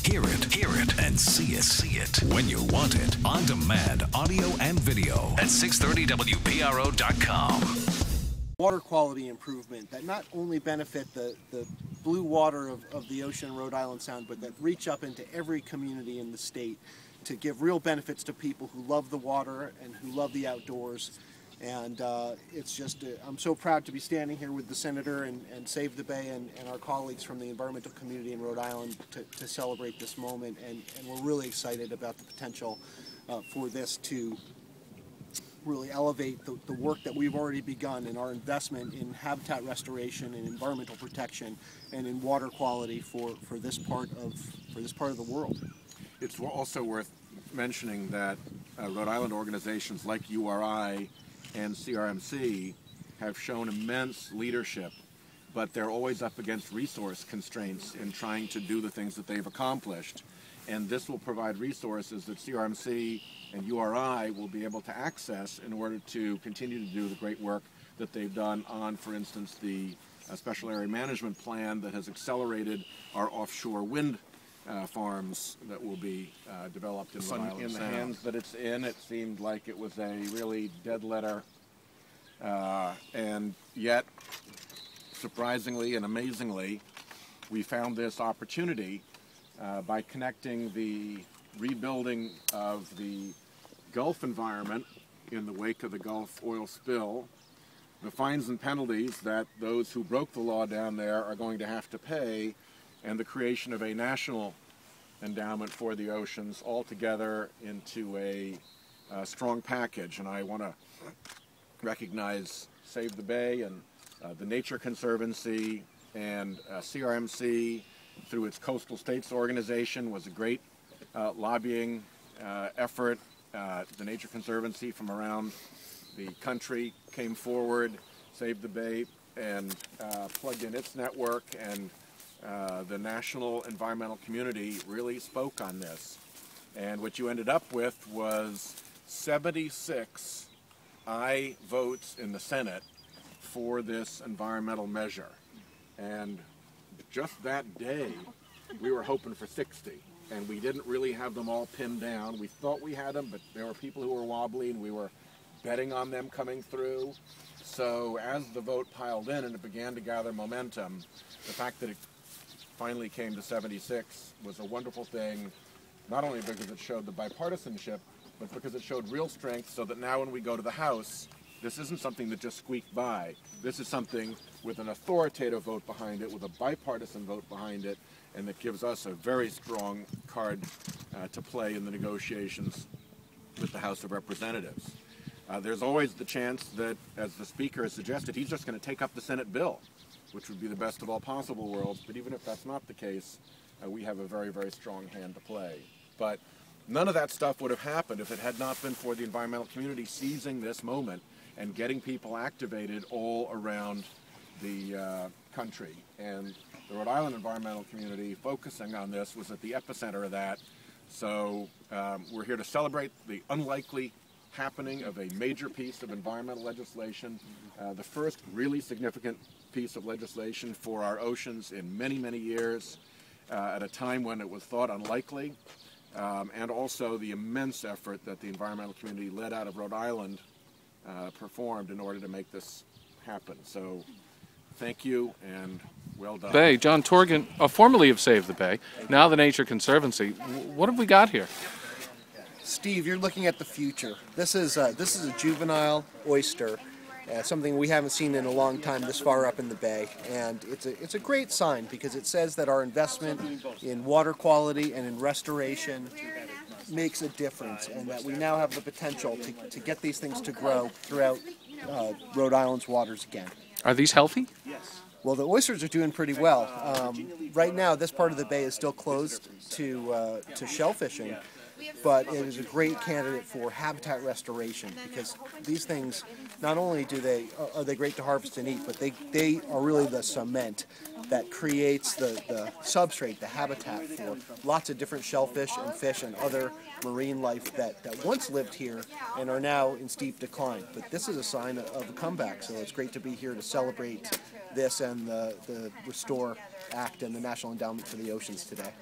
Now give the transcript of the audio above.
hear it, and see it when you want it. On demand, audio and video at 630WPRO.com. Water quality improvement that not only benefit the blue water of the ocean and Rhode Island Sound, but that reach up into every community in the state to give real benefits to people who love the water and who love the outdoors. And it's just, I'm so proud to be standing here with the Senator and Save the Bay and our colleagues from the environmental community in Rhode Island to celebrate this moment. And we're really excited about the potential for this to really elevate the work that we've already begun in our investment in habitat restoration and environmental protection and in water quality for this part of the world. It's also worth mentioning that Rhode Island organizations like URI and CRMC have shown immense leadership, but they're always up against resource constraints in trying to do the things that they've accomplished. And this will provide resources that CRMC and URI will be able to access in order to continue to do the great work that they've done on, for instance, the Special Area Management Plan that has accelerated our offshore wind farms that will be developed in Rhode Island. In the hands that it's in, it seemed like it was a really dead letter, and yet, surprisingly and amazingly, we found this opportunity by connecting the rebuilding of the Gulf environment in the wake of the Gulf oil spill, the fines and penalties that those who broke the law down there are going to have to pay, and the creation of a national endowment for the oceans all together into a strong package. And I want to recognize Save the Bay and the Nature Conservancy and CRMC through its Coastal States organization was a great lobbying effort. The Nature Conservancy from around the country came forward, Save the Bay, and plugged in its network, and the national environmental community really spoke on this. And what you ended up with was 76 aye votes in the Senate for this environmental measure. And just that day, we were hoping for 60. And we didn't really have them all pinned down. We thought we had them, but there were people who were wobbly, and we were betting on them coming through. So as the vote piled in and it began to gather momentum, the fact that it finally came to 76 was a wonderful thing, not only because it showed the bipartisanship, but because it showed real strength, so that now when we go to the House, this isn't something that just squeaked by. This is something with an authoritative vote behind it, with a bipartisan vote behind it, and that gives us a very strong card to play in the negotiations with the House of Representatives. There's always the chance that, as the Speaker has suggested, he's just going to take up the Senate bill, which would be the best of all possible worlds. But even if that's not the case, we have a very, very strong hand to play. But none of that stuff would have happened if it had not been for the environmental community seizing this moment and getting people activated all around the country. And the Rhode Island environmental community focusing on this was at the epicenter of that. So we're here to celebrate the unlikely happening of a major piece of environmental legislation, the first really significant piece of legislation for our oceans in many, many years, at a time when it was thought unlikely, and also the immense effort that the environmental community led out of Rhode Island performed in order to make this happen. So thank you, and well done. Bay, John Torgan, formerly of Save the Bay, now the Nature Conservancy. What have we got here? Steve, you're looking at the future. This is a juvenile oyster, something we haven't seen in a long time this far up in the bay, and it's a great sign because it says that our investment in water quality and in restoration makes a difference, and that we now have the potential to get these things to grow throughout Rhode Island's waters again. Are these healthy? Yes. Well, the oysters are doing pretty well. Right now, this part of the bay is still closed to shellfishing, but it is a great candidate for habitat restoration because these things, not only are they great to harvest and eat, but they are really the cement that creates the substrate, the habitat for lots of different shellfish and fish and other marine life that once lived here and are now in steep decline. But this is a sign of a comeback, so it's great to be here to celebrate this and the Restore Act and the National Endowment for the Oceans today.